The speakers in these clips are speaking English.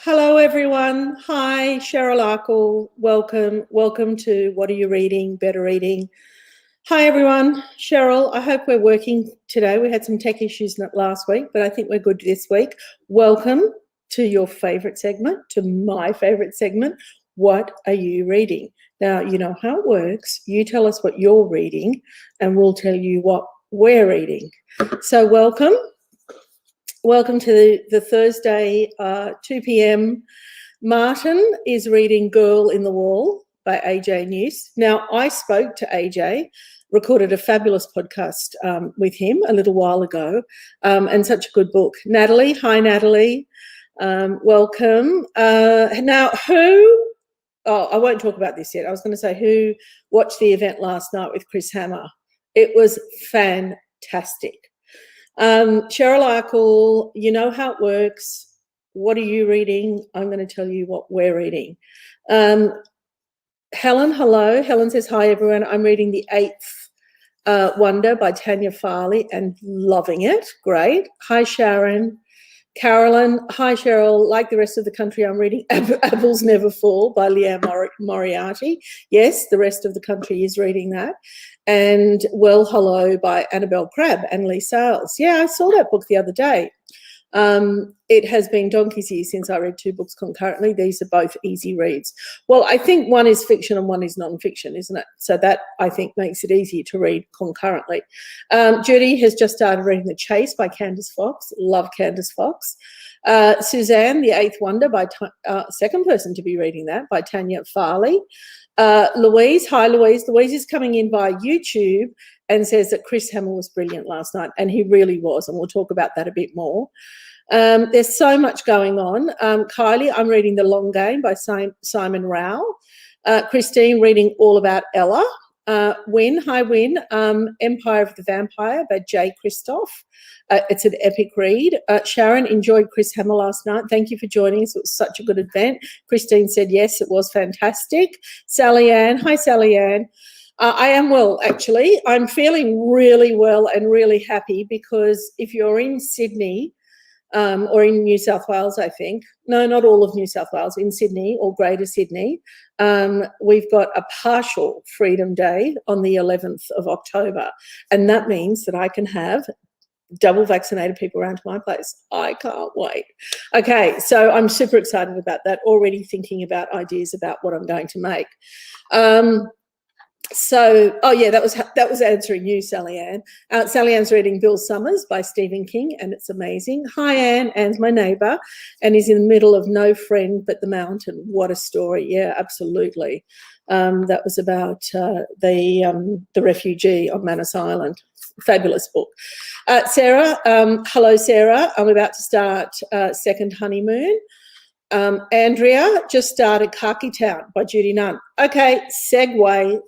Hello, everyone. Hi, Cheryl Arkle. Welcome to What Are You Reading? Better Reading. Hi, everyone. Cheryl, I hope we're working today. We had some tech issues last week, but I think we're good this week. Welcome to your favourite segment, to my favourite segment, What Are You Reading? Now, you know how it works. You tell us what you're reading, and we'll tell you what we're reading. So welcome. Welcome to the Thursday, 2 p.m. Martin is reading Girl in the Wall by AJ News. Now, I spoke to AJ, recorded a fabulous podcast with him a little while ago, and such a good book. Natalie, hi, Natalie. Welcome. Now, I won't talk about this yet. I was going to say who watched the event last night with Chris Hammer. It was fantastic. Cheryl Arkle, you know how it works. What are you reading? I'm going to tell you what we're reading. Helen, hello. Helen says, hi, everyone. I'm reading The Eighth Wonder by Tanya Farley and loving it. Great. Hi, Sharon. Carolyn, hi, Cheryl. Like the rest of the country, I'm reading Apples Never Fall by Leanne Moriarty. Yes, the rest of the country is reading that. And Well Hello by Annabelle Crabb and Lee Sales. Yeah, I saw that book the other day. It has been donkey's years since I read two books concurrently. These are both easy reads. Well, I think one is fiction and one is non-fiction, isn't it? So that, I think, makes it easier to read concurrently. Judy has just started reading The Chase by Candice Fox. Love Candice Fox. Suzanne, The Eighth Wonder, by second person to be reading that, by Tanya Farley. Louise, hi, Louise. Louise is coming in by YouTube and says that Chris Hammer was brilliant last night, and he really was, and we'll talk about that a bit more. There's so much going on. Kylie, I'm reading The Long Game by Simon Rao. Christine, reading all about Ella. Win, hi, Win. Empire of the Vampire by Jay Christoph. It's an epic read. Sharon, enjoyed Chris Hammer last night. Thank you for joining us. It was such a good event. Christine said, yes, it was fantastic. Sally Ann, hi, Sally Ann. I am well, actually. I'm feeling really well and really happy because if you're in Sydney or in New South Wales, I think, no, not all of New South Wales, in Sydney or Greater Sydney, we've got a partial Freedom Day on the 11th of October. And that means that I can have double vaccinated people around to my place. I can't wait. Okay, so I'm super excited about that, already thinking about ideas about what I'm going to make. That was answering you, Sally Ann. Sally Ann's reading Bill Summers by Stephen King, and it's amazing. Hi, Anne. Anne's my neighbour, and is in the middle of No Friend But the Mountain. What a story. Yeah, absolutely. That was about the refugee on Manus Island. Fabulous book. Sarah, hello, Sarah. I'm about to start Second Honeymoon. Andrea just started Khaki Town by Judy Nunn. Okay, segue.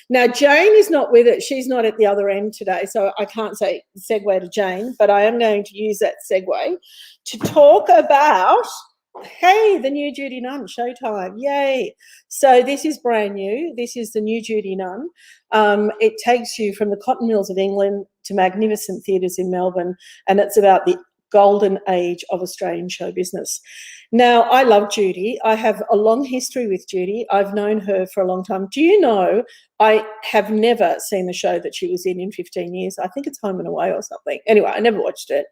Now, Jane is not with it. She's not at the other end today, so I can't say segue to Jane, but I am going to use that segue to talk about, hey, the new Judy Nunn, Showtime. Yay. So this is brand new. This is the new Judy Nunn. It takes you from the cotton mills of England to magnificent theatres in Melbourne, and it's about the golden age of Australian show business. Now, I love Judy. I have a long history with Judy. I've known her for a long time. Do you know, I have never seen the show that she was in 15 years. I think it's Home and Away or something. Anyway, I never watched it.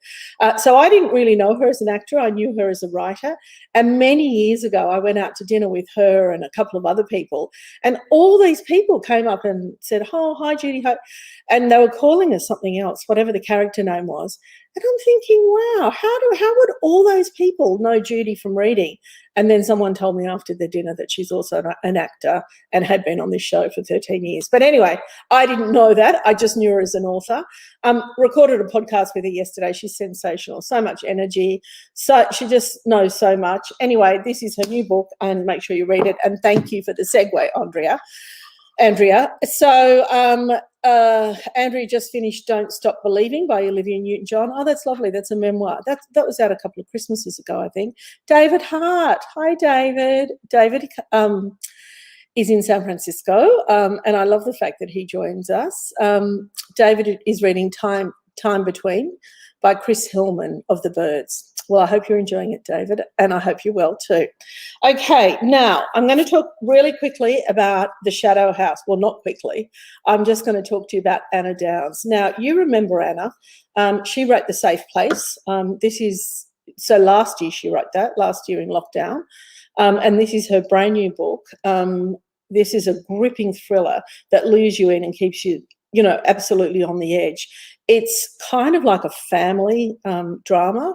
So I didn't really know her as an actor. I knew her as a writer. And many years ago, I went out to dinner with her and a couple of other people. And all these people came up and said, oh, hi, Judy. Hi. And they were calling her something else, whatever the character name was. And I'm thinking, wow, how would all those people know Judy from reading? And then someone told me after the dinner that she's also an actor and had been on this show for 13 years. But anyway, I didn't know that. I just knew her as an author. Recorded a podcast with her yesterday. She's sensational, so much energy. So she just knows so much. Anyway, this is her new book, and make sure you read it. And thank you for the segue, Andrea. So Andrea just finished Don't Stop Believing by Olivia Newton-John. Oh, that's lovely. That's a memoir. That was out a couple of Christmases ago, I think. David Hart. Hi, David. David is in San Francisco, and I love the fact that he joins us. David is reading Time Between by Chris Hillman of The Birds. Well, I hope you're enjoying it, David, and I hope you're well too. Okay, now I'm going to talk really quickly about the Shadow House. Well, not quickly. I'm just going to talk to you about Anna Downs. Now, you remember Anna. She wrote The Safe Place. So last year she wrote that, last year in lockdown. And this is her brand new book. This is a gripping thriller that lures you in and keeps you, absolutely on the edge. It's kind of like a family drama.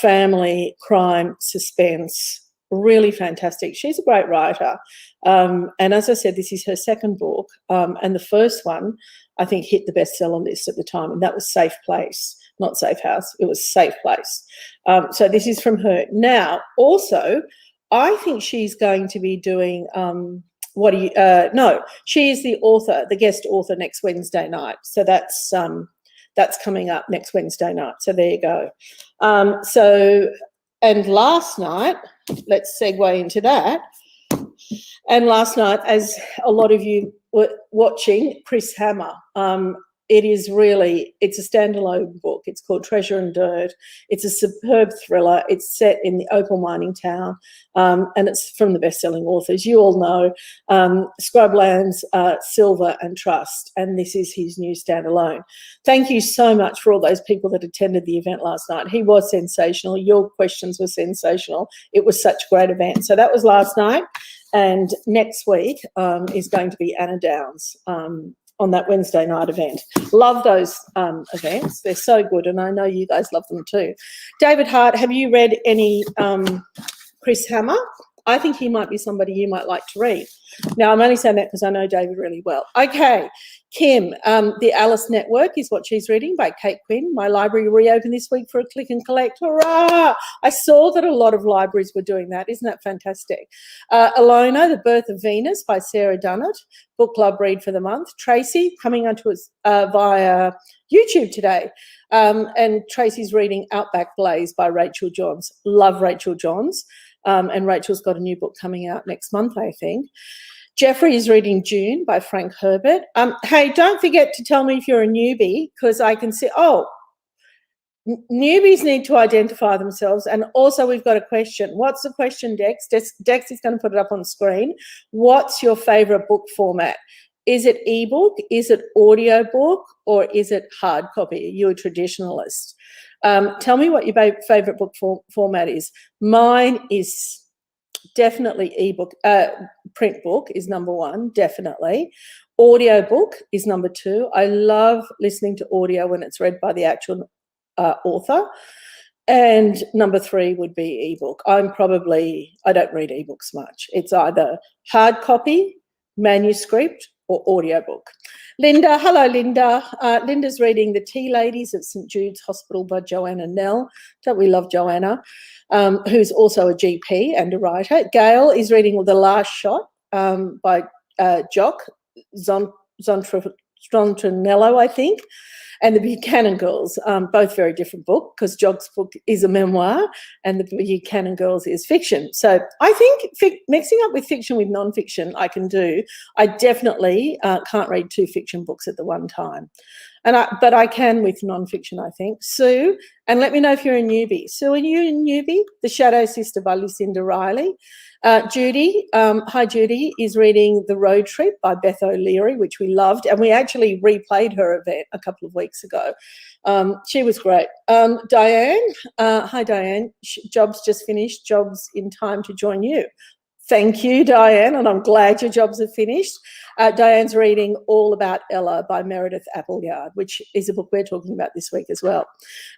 Family, crime, suspense, really fantastic. She's a great writer. And as I said, this is her second book. And the first one, I think, hit the bestseller list at the time, and that was Safe Place, not Safe House. It was Safe Place. So this is from her. Now, also, I think she's going to be doing she is the author, the guest author next Wednesday night. So that's coming up next Wednesday night. So there you go. And last night, let's segue into that. And last night, as a lot of you were watching, Chris Hammer, it's a standalone book. It's called Treasure and Dirt. It's a superb thriller. It's set in the opal mining town, and it's from the best-selling authors. You all know Scrublands, Silver and Trust, and this is his new standalone. Thank you so much for all those people that attended the event last night. He was sensational. Your questions were sensational. It was such a great event. So that was last night, and next week is going to be Anna Downs on that Wednesday night event. Love those events. They're so good, and I know you guys love them too. David Hart, have you read any Chris Hammer? I think he might be somebody you might like to read. Now, I'm only saying that because I know David really well. Okay, Kim, The Alice Network is what she's reading by Kate Quinn. My library reopened this week for a click and collect. Hurrah! I saw that a lot of libraries were doing that. Isn't that fantastic? Alona, The Birth of Venus by Sarah Dunnett. Book club read for the month. Tracy, coming onto us via YouTube today. And Tracy's reading Outback Blaze by Rachel Johns. Love Rachel Johns. And Rachel's got a new book coming out next month, I think. Jeffrey is reading June by Frank Herbert. Hey, don't forget to tell me if you're a newbie, because I can see, newbies need to identify themselves. And also we've got a question. What's the question, Dex? Dex is going to put it up on the screen. What's your favourite book format? Is it ebook? Is it audiobook? Or is it hard copy? Are you a traditionalist? Tell me what your favourite book format is. Mine is definitely ebook. Print book is number one, definitely. Audio book is number two. I love listening to audio when it's read by the actual author. And number three would be ebook. I don't read ebooks much. It's either hard copy, manuscript, or audiobook. Linda, hello, Linda. Linda's reading The Tea Ladies at St Jude's Hospital by Joanna Nell. Don't we love Joanna, who's also a GP and a writer. Gail is reading The Last Shot by Jock Zontanello, I think, and The Buchanan Girls, both very different book, because Jock's book is a memoir and The Buchanan Girls is fiction. So I think mixing up with fiction with non-fiction I can do. I definitely can't read two fiction books at the one time. But I can with non-fiction, I think. Sue, and let me know if you're a newbie. Sue, are you a newbie? The Shadow Sister by Lucinda Riley. Judy, hi Judy, is reading The Road Trip by Beth O'Leary, which we loved, and we actually replayed her event a couple of weeks ago. She was great. Diane, hi Diane, jobs just finished, jobs in time to join you. Thank you, Diane, and I'm glad your jobs are finished. Diane's reading All About Ella by Meredith Appleyard, which is a book we're talking about this week as well.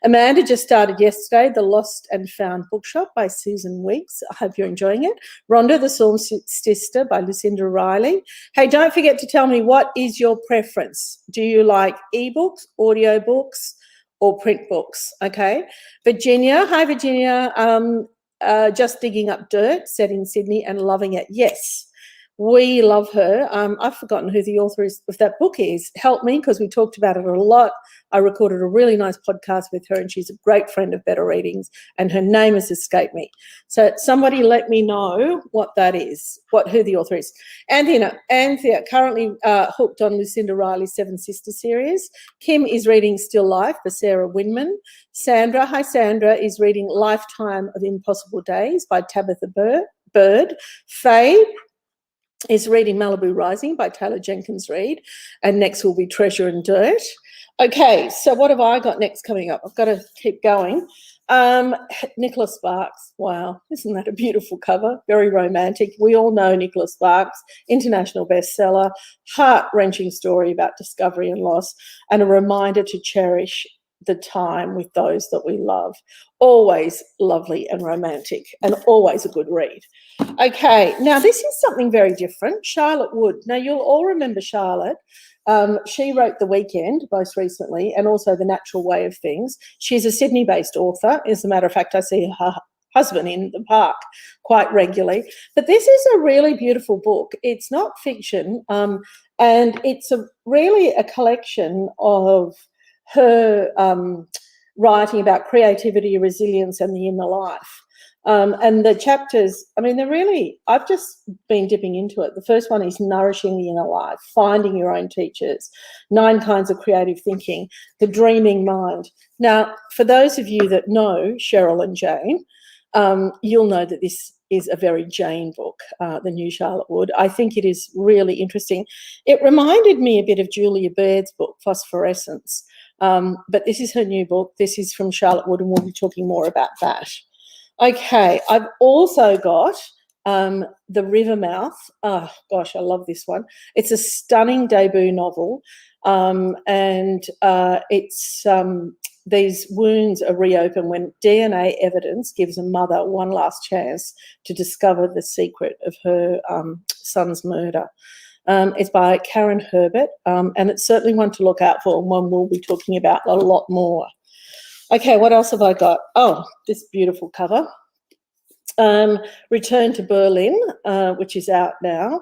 Amanda just started yesterday, The Lost and Found Bookshop by Susan Weeks. I hope you're enjoying it. Rhonda, The Psalm Sister by Lucinda Riley. Hey, don't forget to tell me, what is your preference? Do you like ebooks, audiobooks, or print books? Okay. Virginia, hi Virginia. Just Digging Up Dirt, set in Sydney and loving it. Yes, We love her. I've forgotten who the author is of that book is. Help me, because we talked about it a lot. I recorded a really nice podcast with her, and she's a great friend of Better Readings, and her name has escaped me. So somebody let me know what that is, who the author is. Anthea currently hooked on Lucinda Riley's Seven Sisters series. Kim is reading Still Life by Sarah Winman. Sandra, hi Sandra, is reading Lifetime of Impossible Days by Tabitha Bird. Faye is reading Malibu Rising by Taylor Jenkins Reid, and next will be Treasure and Dirt. Okay, so what have I got next coming up? I've got to keep going. Nicholas Sparks. Wow, isn't that a beautiful cover? Very romantic. We all know Nicholas Sparks, international bestseller, heart-wrenching story about discovery and loss, and a reminder to cherish the time with those that we love. Always lovely and romantic, and always a good read. Okay, now this is something very different. Charlotte Wood. Now, you'll all remember Charlotte. She wrote The Weekend most recently, and also The Natural Way of Things. She's a Sydney-based author. As a matter of fact, I see her husband in the park quite regularly. But this is a really beautiful book. It's not fiction, and it's really a collection of her writing about creativity, resilience, and the inner life. And the chapters, I mean, they're really, I've just been dipping into it. The first one is Nourishing the Inner Life, Finding Your Own Teachers, 9 Kinds of Creative Thinking, The Dreaming Mind. Now, for those of you that know Cheryl and Jane, you'll know that this is a very Jane book, the new Charlotte Wood. I think it is really interesting. It reminded me a bit of Julia Baird's book, Phosphorescence, but this is her new book. This is from Charlotte Wood, and we'll be talking more about that. Okay, I've also got The Rivermouth. Oh, gosh, I love this one. It's a stunning debut novel, and it's these wounds are reopened when DNA evidence gives a mother one last chance to discover the secret of her son's murder. It's by Karen Herbert, and it's certainly one to look out for, and one we'll be talking about a lot more. Okay, what else have I got? Oh, this beautiful cover. Return to Berlin, which is out now.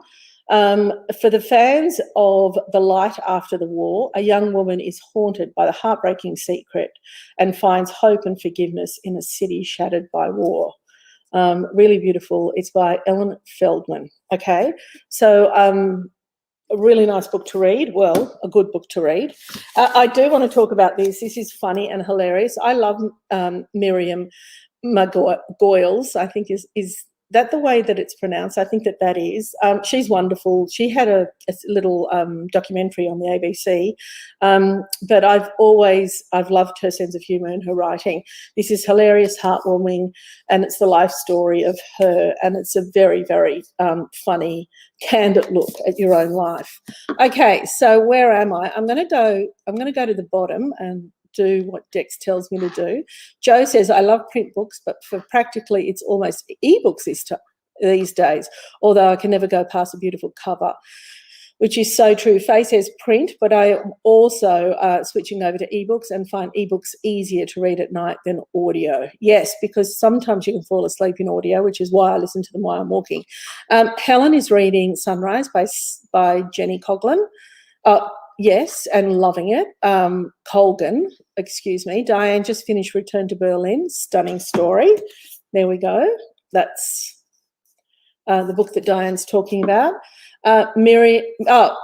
For the fans of The Light After the War, a young woman is haunted by the heartbreaking secret and finds hope and forgiveness in a city shattered by war. Really beautiful. It's by Ellen Feldman. Okay, so a really nice book to read. Well, a good book to read. I do want to talk about this. This is funny and hilarious. I love Miriam Goyles, I think is that the way that it's pronounced? I think that is. She's wonderful. She had a little documentary on the ABC, but I've loved her sense of humour and her writing. This is hilarious, heartwarming, and it's the life story of her, and it's a very, very funny, candid look at your own life. Okay, so where am I? I'm going to go to the bottom and do what Dex tells me to do. Joe says, I love print books, but for practically it's almost ebooks these days, although I can never go past a beautiful cover, which is so true. Faye says print, but I am also switching over to ebooks and find ebooks easier to read at night than audio. Yes, because sometimes you can fall asleep in audio, which is why I listen to them while I'm walking. Helen is reading Sunrise by Jenny Coughlin. Yes, and loving it. Colgan, excuse me. Diane just finished Return to Berlin. Stunning story. There we go. That's the book that Diane's talking about. Amanda,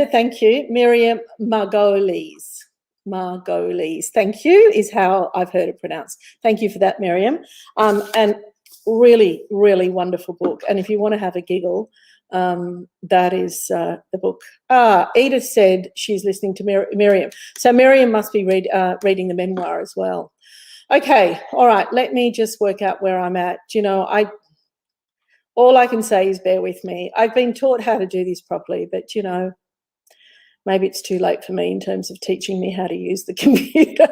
thank you. Miriam Margolyes. Thank you, is how I've heard it pronounced. Thank you for that, Miriam. And really, really wonderful book. And if you want to have a giggle, that is the book. Edith said she's listening to Miriam. So Miriam must be reading the memoir as well. Okay, all right, let me just work out where I'm at. You know, all I can say is bear with me. I've been taught how to do this properly, but, you know, maybe it's too late for me in terms of teaching me how to use the computer.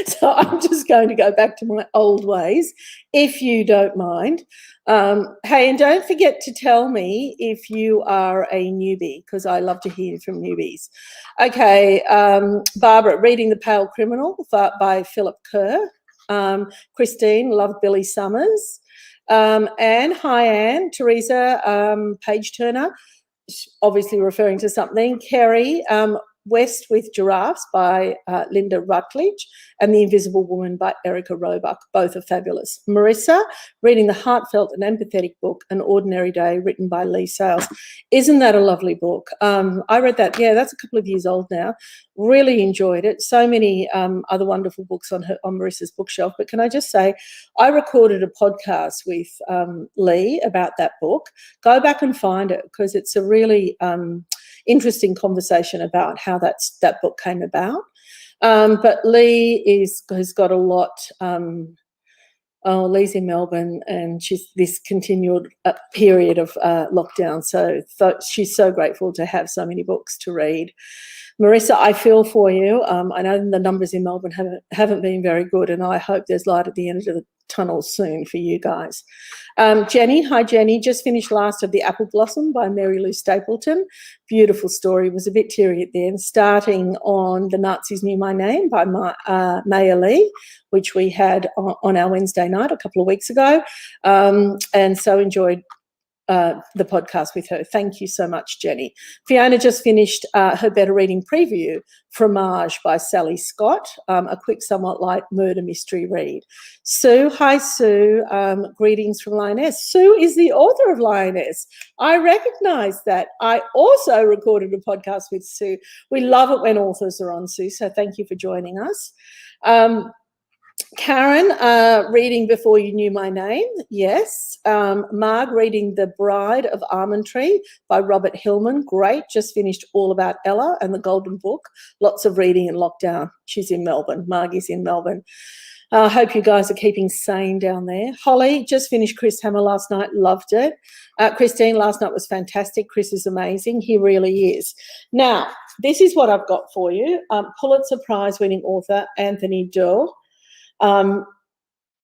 So I'm just going to go back to my old ways, if you don't mind. Hey, and don't forget to tell me if you are a newbie, because I love to hear from newbies. Okay, Barbara, reading The Pale Criminal by Philip Kerr. Christine, loved Billy Summers. Anne, hi Anne. Teresa, page turner, obviously referring to something. Kerry, West with Giraffes by Linda Rutledge, and The Invisible Woman by Erica Roebuck. Both are fabulous. Marissa, reading the heartfelt and empathetic book, An Ordinary Day, written by Lee Sales. Isn't that a lovely book? I read that, that's a couple of years old now. Really enjoyed it. So many other wonderful books on Marissa's bookshelf. But can I just say, I recorded a podcast with Lee about that book. Go back and find it, because it's a really interesting conversation about how that book came about. But Lee has got a lot. Lee's in Melbourne, and she's this continued period of lockdown. So she's so grateful to have so many books to read. Marissa, I feel for you. I know the numbers in Melbourne haven't been very good, and I hope there's light at the end of the tunnel soon for you guys. Jenny, hi Jenny, just finished last of The Apple Blossom by Mary Lou Stapleton. Beautiful story, was a bit teary at the end. Starting on The Nazis Knew My Name by Maya Lee, which we had on our Wednesday night a couple of weeks ago, and so enjoyed the podcast with her. Thank you so much, Jenny. Fiona just finished her Better Reading preview, Fromage by Sally Scott, a quick, somewhat light murder mystery read. Sue, hi Sue, greetings from Lioness. Sue is the author of Lioness. I recognise that. I also recorded a podcast with Sue. We love it when authors are on, Sue, so thank you for joining us. Karen, reading Before You Knew My Name, yes. Marg, reading The Bride of Almond Tree by Robert Hillman, great. Just finished All About Ella and The Golden Book. Lots of reading in lockdown. She's in Melbourne. Marg is in Melbourne. I hope you guys are keeping sane down there. Holly, just finished Chris Hammer last night, loved it. Christine, last night was fantastic. Chris is amazing. He really is. Now, this is what I've got for you. Pulitzer Prize-winning author Anthony Doerr.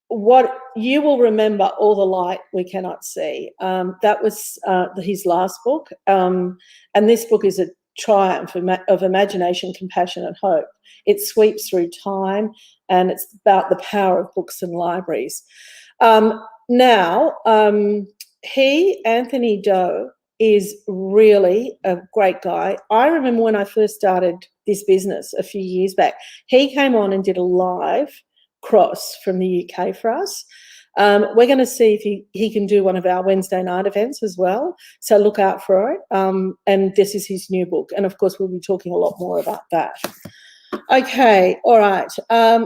What you will remember, All the Light We Cannot See. That was his last book, and this book is a triumph of imagination, compassion, and hope. It sweeps through time, and it's about the power of books and libraries. Anthony Doerr, is really a great guy. I remember when I first started this business a few years back, he came on and did a live cross from the UK for us. We're going to see if he can do one of our Wednesday night events as well, so look out for it. And this is his new book, and of course we'll be talking a lot more about that. Okay, all right.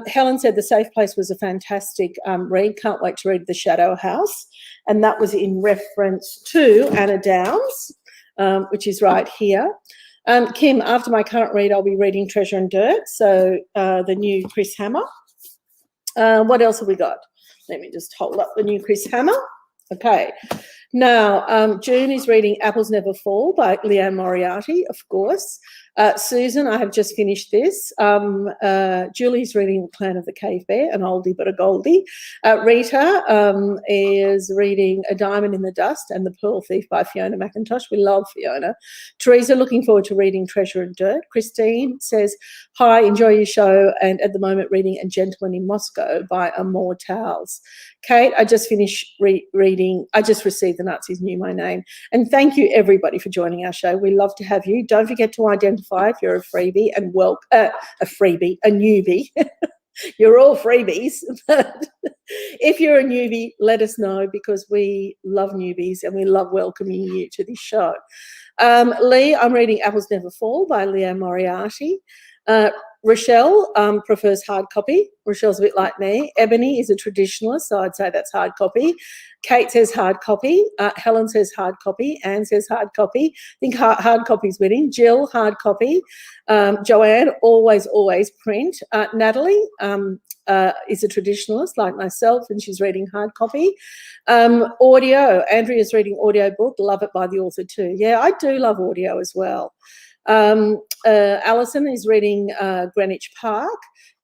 Helen said The Safe Place was a fantastic read. Can't wait to read The Shadow House, and that was in reference to Anna Downs, which is right here. Kim, after my current read, I'll be reading Treasure and Dirt, so the new Chris Hammer. What else have we got? Let me just hold up the new Chris Hammer. Okay. Now, June is reading Apples Never Fall by Leanne Moriarty, of course. Susan, I have just finished this. Julie's reading The Clan of the Cave Bear, an oldie but a goldie. Rita is reading A Diamond in the Dust and The Pearl Thief by Fiona McIntosh. We love Fiona. Teresa, looking forward to reading Treasure and Dirt. Christine says, hi, enjoy your show, and at the moment reading A Gentleman in Moscow by Amor Towles. Kate, I just finished reading, I just received The Nazis Knew My Name. And thank you, everybody, for joining our show. We love to have you. Don't forget to identify if you're a freebie and a newbie. You're all freebies. But if you're a newbie, let us know, because we love newbies and we love welcoming you to this show. Lee, I'm reading Apples Never Fall by Leanne Moriarty. Rochelle prefers hard copy. Rochelle's a bit like me. Ebony is a traditionalist, so I'd say that's hard copy. Kate says hard copy. Helen says hard copy. Anne says hard copy. I think hard copy's winning. Jill, hard copy. Joanne, always print. Natalie is a traditionalist like myself, and she's reading hard copy. Audio, Andrea's reading audio book. Love it, by the author too. Yeah, I do love audio as well. Alison is reading Greenwich Park.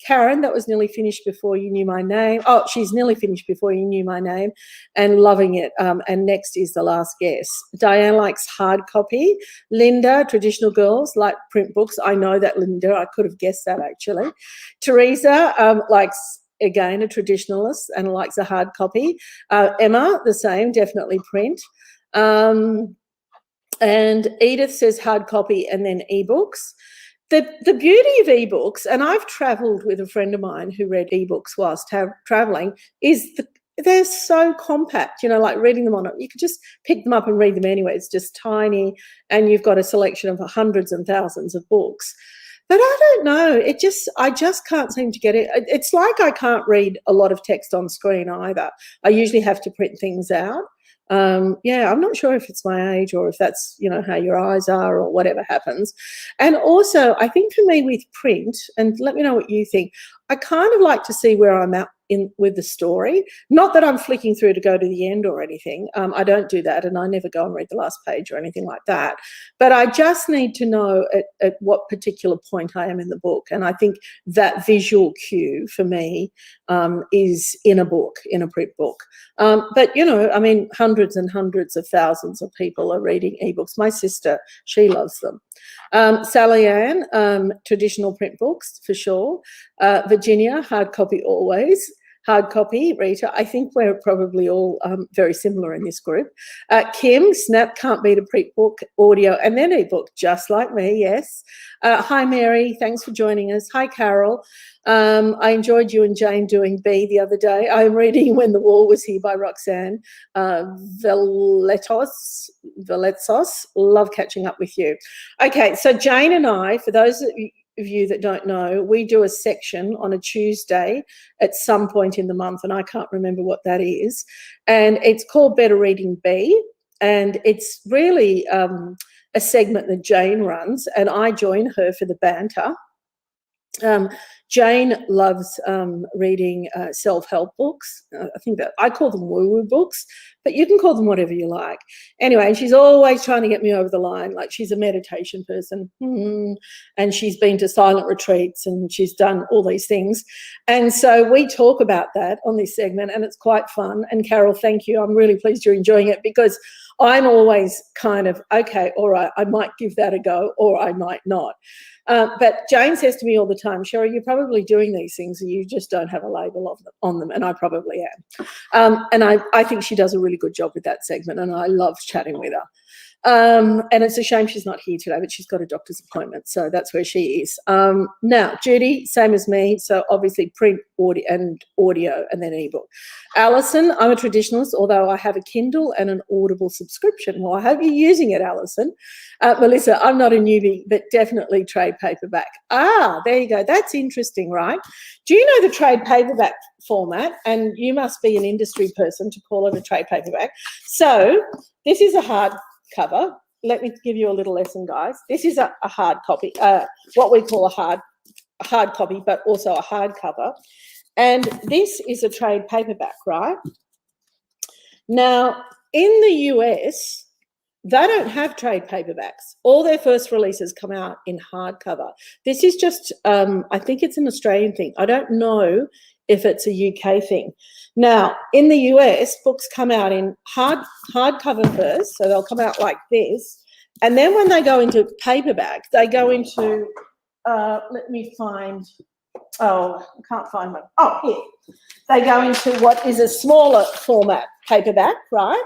Karen, that was nearly finished before you knew my name. Oh, she's nearly finished before you knew my name and loving it. And next is The Last Guess. Diane likes hard copy. Linda, traditional girls like print books. I know that, Linda. I could have guessed that, actually. Teresa likes again, a traditionalist and likes a hard copy. Emma, the same, definitely print. And Edith says hard copy and then ebooks. The beauty of ebooks, and I've travelled with a friend of mine who read ebooks whilst travelling, is they're so compact, like reading them on it. You could just pick them up and read them anyway. It's just tiny, and you've got a selection of hundreds and thousands of books. But I don't know. I just can't seem to get it. It's like I can't read a lot of text on screen either. I usually have to print things out. Yeah, I'm not sure if it's my age or if that's, how your eyes are or whatever happens. And also, I think for me with print, and let me know what you think, I kind of like to see where I'm at with the story. Not that I'm flicking through to go to the end or anything. I don't do that, and I never go and read the last page or anything like that. But I just need to know at what particular point I am in the book. And I think that visual cue for me is in a book, in a print book. But, hundreds and hundreds of thousands of people are reading ebooks. My sister, she loves them. Sally Ann, traditional print books for sure. Virginia, hard copy always. Hard copy, Rita. I think we're probably all very similar in this group. Kim, Snap can't beat a print book, audio, and then ebook, just like me, yes. Hi, Mary. Thanks for joining us. Hi, Carol. I enjoyed you and Jane doing B the other day. I'm reading When the Wall Was Here by Roxanne Veletos. Love catching up with you. Okay, so Jane and I, for those of you that don't know, we do a section on a Tuesday at some point in the month, and I can't remember what that is, and it's called Better Reading B, and it's really a segment that Jane runs, and I join her for the banter. Jane loves reading self-help books. I think that I call them woo-woo books, but you can call them whatever you like. Anyway, she's always trying to get me over the line. Like, she's a meditation person, and she's been to silent retreats, and she's done all these things. And so we talk about that on this segment, and it's quite fun. And Carol, thank you. I'm really pleased you're enjoying it, because I'm always kind of, okay, all right, I might give that a go, or I might not. But Jane says to me all the time, Cheryl, you're probably doing these things and you just don't have a label on them, and I probably am. And I think she does a really good job with that segment, and I love chatting with her. And it's a shame she's not here today, but she's got a doctor's appointment, so that's where she is. Now, Judy, same as me, so obviously print, audio, and then ebook. Alison, I'm a traditionalist, although I have a Kindle and an Audible subscription. Well, I hope you're using it, Alison. Melissa, I'm not a newbie, but definitely trade paperback. Ah, there you go. That's interesting, right? Do you know the trade paperback format? And you must be an industry person to call it a trade paperback. So this is a hard cover. Let me give you a little lesson, guys. This is a hard copy, what we call a hard copy, but also a hardcover. And this is a trade paperback, right? Now, in the US, they don't have trade paperbacks. All their first releases come out in hardcover. This is just, I think it's an Australian thing. I don't know if it's a UK thing. Now, in the US, books come out in hardcover first, so they'll come out like this. And then when they go into paperback, they go into, let me find, I can't find one. Oh, here. They go into what is a smaller format paperback, right?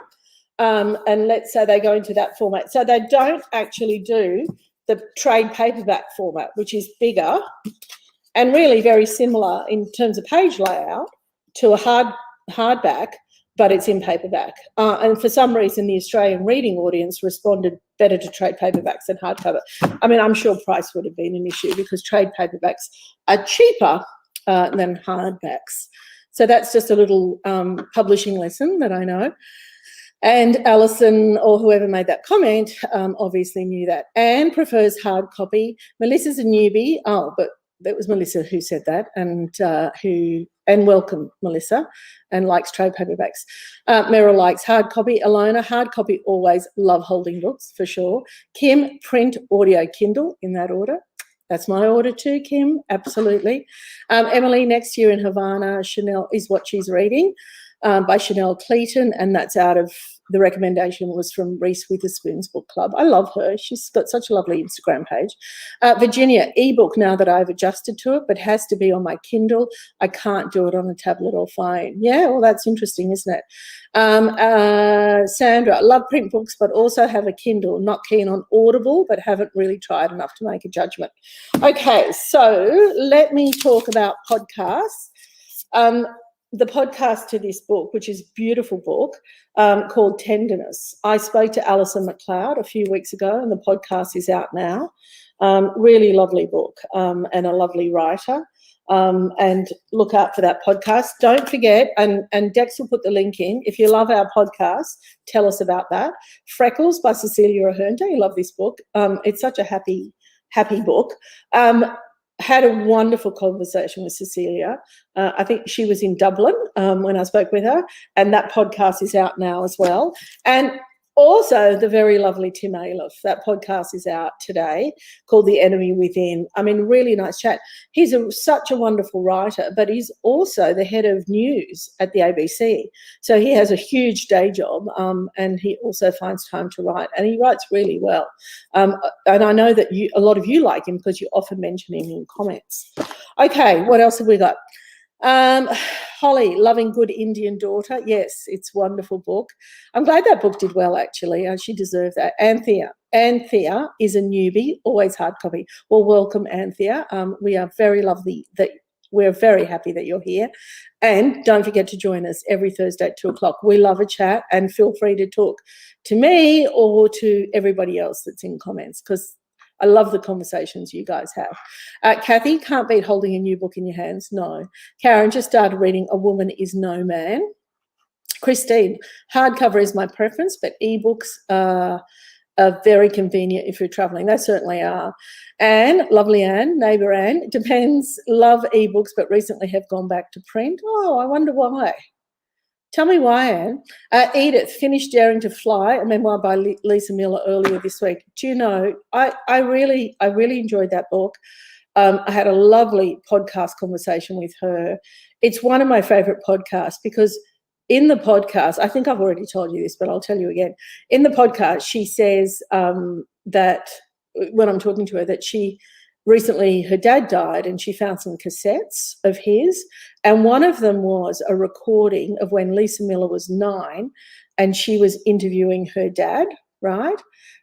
And let's say they go into that format. So they don't actually do the trade paperback format, which is bigger and really very similar in terms of page layout to a hardback, but it's in paperback. And for some reason, the Australian reading audience responded better to trade paperbacks than hardcover. I mean, I'm sure price would have been an issue because trade paperbacks are cheaper than hardbacks. So that's just a little publishing lesson that I know. And Alison, or whoever made that comment, obviously knew that. Anne prefers hard copy. Melissa's a newbie. Oh, but that was Melissa who said that, and welcome, Melissa, and likes trade paperbacks. Meryl likes hard copy. Alona, hard copy always. Love holding books for sure. Kim, print, audio, Kindle, in that order. That's my order too, Kim, absolutely. Emily, Next Year in Havana, Chanel is what she's reading, by Chanel Cleaton, and that's out of the recommendation was from Reese Witherspoon's book club. I love her. She's got such a lovely Instagram page. Virginia, ebook now that I've adjusted to it, but has to be on my Kindle. I can't do it on a tablet or phone. Yeah, well, that's interesting, isn't it? Sandra, love print books, but also have a Kindle. Not keen on Audible, but haven't really tried enough to make a judgment. Okay, so let me talk about podcasts. The podcast to this book, which is a beautiful book, called Tenderness. I spoke to Alison McLeod a few weeks ago, and the podcast is out now. Really lovely book, and a lovely writer. And look out for that podcast. Don't forget, and Dex will put the link in. If you love our podcast, tell us about that. Freckles by Cecilia Roherto. You love this book. It's such a happy book. Had a wonderful conversation with Cecilia. I think she was in Dublin when I spoke with her, and that podcast is out now as well. And also the very lovely Tim Aleph. That podcast is out today, called The Enemy Within. I mean, really nice chat. He's such a wonderful writer, but he's also the head of news at the ABC. So he has a huge day job, and he also finds time to write, and he writes really well. And I know that a lot of you like him because you often mention him in comments. Okay, what else have we got? Holly, Loving Good Indian Daughter. Yes, it's a wonderful book. I'm glad that book did well, actually. She deserved that. Anthea is a newbie, always hard copy. Well, welcome, Anthea. We are very lovely that we're very happy that you're here. And don't forget to join us every Thursday at 2:00. We love a chat, and feel free to talk to me or to everybody else that's in comments, because I love the conversations you guys have. Kathy, can't beat holding a new book in your hands. No. Karen, just started reading A Woman Is No Man. Christine, hardcover is my preference, but ebooks are very convenient if you're traveling. They certainly are. Anne, lovely Anne, neighbour Anne, depends. Love ebooks, but recently have gone back to print. Oh, I wonder why. Tell me why, Anne. Edith, finished Daring to Fly, a memoir by Lisa Miller earlier this week. Do you know, I really enjoyed that book. I had a lovely podcast conversation with her. It's one of my favourite podcasts because in the podcast, I think I've already told you this, but I'll tell you again. In the podcast, she says that when I'm talking to her, that recently her dad died and she found some cassettes of his, and one of them was a recording of when Lisa Miller was 9 and she was interviewing her dad, right?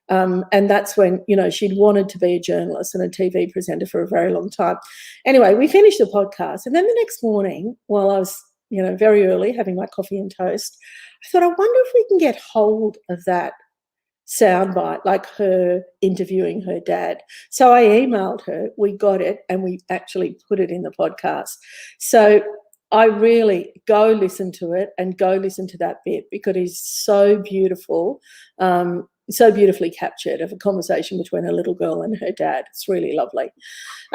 And that's when, she'd wanted to be a journalist and a TV presenter for a very long time. Anyway, we finished the podcast, and then the next morning, while I was, very early having my coffee and toast, I thought, I wonder if we can get hold of that soundbite, like her interviewing her dad. So I emailed her, we got it, and we actually put it in the podcast. So I really go listen to it and go listen to that bit because it is so beautiful, so beautifully captured, of a conversation between a little girl and her dad. It's really lovely.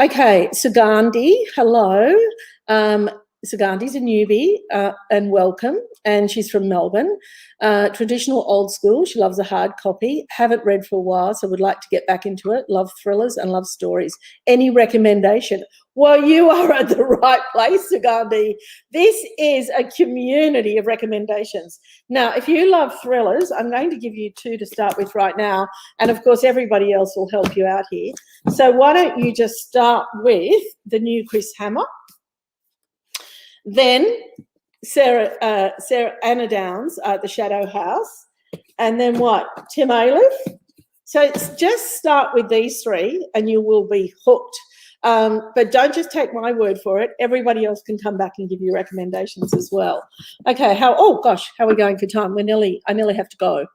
Okay, Sugandhi, hello. Sugandhi's a newbie, and welcome, and she's from Melbourne. Traditional old school. She loves a hard copy. Haven't read for a while, so would like to get back into it. Love thrillers and love stories. Any recommendation? Well, you are at the right place, Sugandhi. This is a community of recommendations. Now, if you love thrillers, I'm going to give you 2 to start with right now, and of course everybody else will help you out here. So why don't you just start with the new Chris Hammer, then Sarah Anna Downs, The Shadow House, and then what? Tim Aleph. So it's just start with these 3 and you will be hooked. But don't just take my word for it. Everybody else can come back and give you recommendations as well. Okay, how are we going for time? I nearly have to go.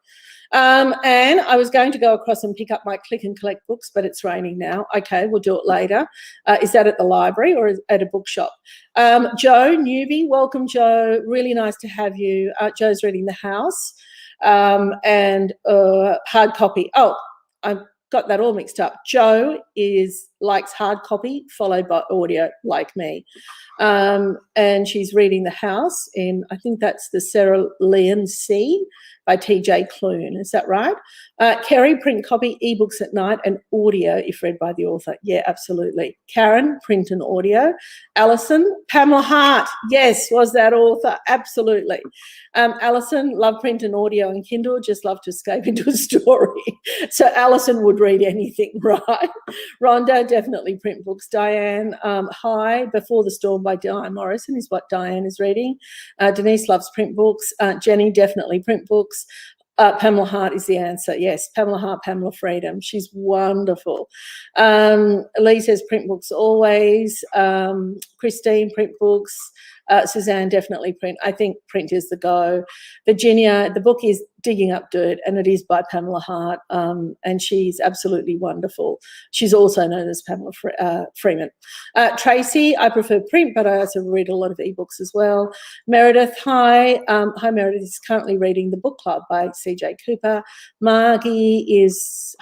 And I was going to go across and pick up my click and collect books, but it's raining now. Okay, we'll do it later. Is that at the library or at a bookshop? Joe, newbie, welcome, Joe. Really nice to have you. Joe's reading The House, and hard copy. Oh, I've got that all mixed up. Joe is likes hard copy followed by audio like me. And she's reading The House in, I think that's the Cerulean Sea by T.J. Clune. Is that right? Kerry, print copy, ebooks at night, and audio if read by the author. Yeah, absolutely. Karen, print and audio. Alison, Pamela Hart. Yes, was that author. Absolutely. Alison, love print and audio and Kindle, just love to escape into a story. So Alison would read anything, right? Rhonda, definitely print books. Diane, hi, Before the Storm by Diane Morrison is what Diane is reading. Denise loves print books. Jenny, definitely print books. Pamela Hart is the answer. Yes, Pamela Hart, Pamela Freedom. She's wonderful. Lee says print books always. Christine, print books. Suzanne, definitely print. I think print is the go. Virginia, the book is Digging Up Dirt, and it is by Pamela Hart, and she's absolutely wonderful. She's also known as Pamela Freeman. Tracy, I prefer print, but I also read a lot of ebooks as well. Meredith, hi. Hi, Meredith is currently reading The Book Club by C.J. Cooper. Margie is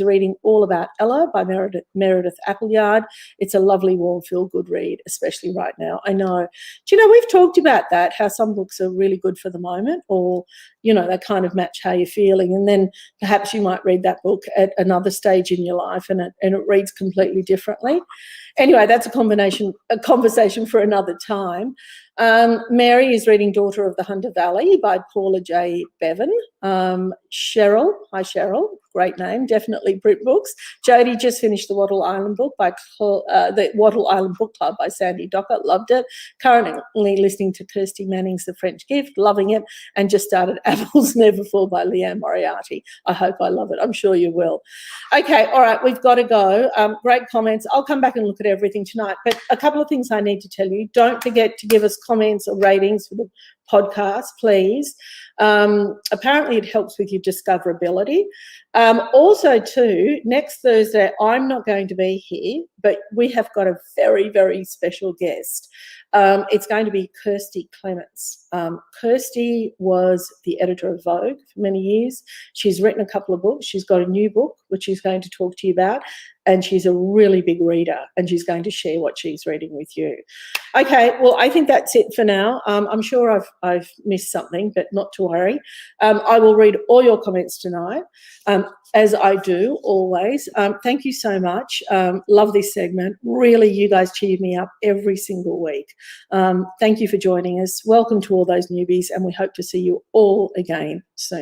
reading All About Ella by Meredith Appleyard. It's a lovely, warm, feel-good read, especially right now. I know. Do you know, we've talked about that, how some books are really good for the moment, or, you know, they kind of match how you're feeling, and then perhaps you might read that book at another stage in your life and it reads completely differently. Anyway, that's a conversation for another time. Mary is reading Daughter of the Hunter Valley by Paula J. Bevan. Cheryl, hi Cheryl, great name, definitely print books. Jodie just finished the Wattle Island book by the Wattle Island Book Club by Sandy Docker, loved it. Currently listening to Kirsty Manning's The French Gift, loving it, and just started Apples Never Fall by Leanne Moriarty. I hope I love it. I'm sure you will. Okay, all right, we've got to go. Great comments. I'll come back and look at everything tonight, but a couple of things I need to tell you. Don't forget to give us comments or ratings for the podcast, please. Apparently it helps with your discoverability. Also too, next Thursday I'm not going to be here, but we have got a very, very special guest. It's going to be Kirsty Clements. Kirsty was the editor of Vogue for many years. She's written a couple of books. She's got a new book, which she's going to talk to you about, and she's a really big reader, and she's going to share what she's reading with you. Okay, well, I think that's it for now. I'm sure I've missed something, but not to worry. I will read all your comments tonight, as I do always. Thank you so much. Love this segment. Really, you guys cheer me up every single week. Thank you for joining us. Welcome to all those newbies, and we hope to see you all again soon.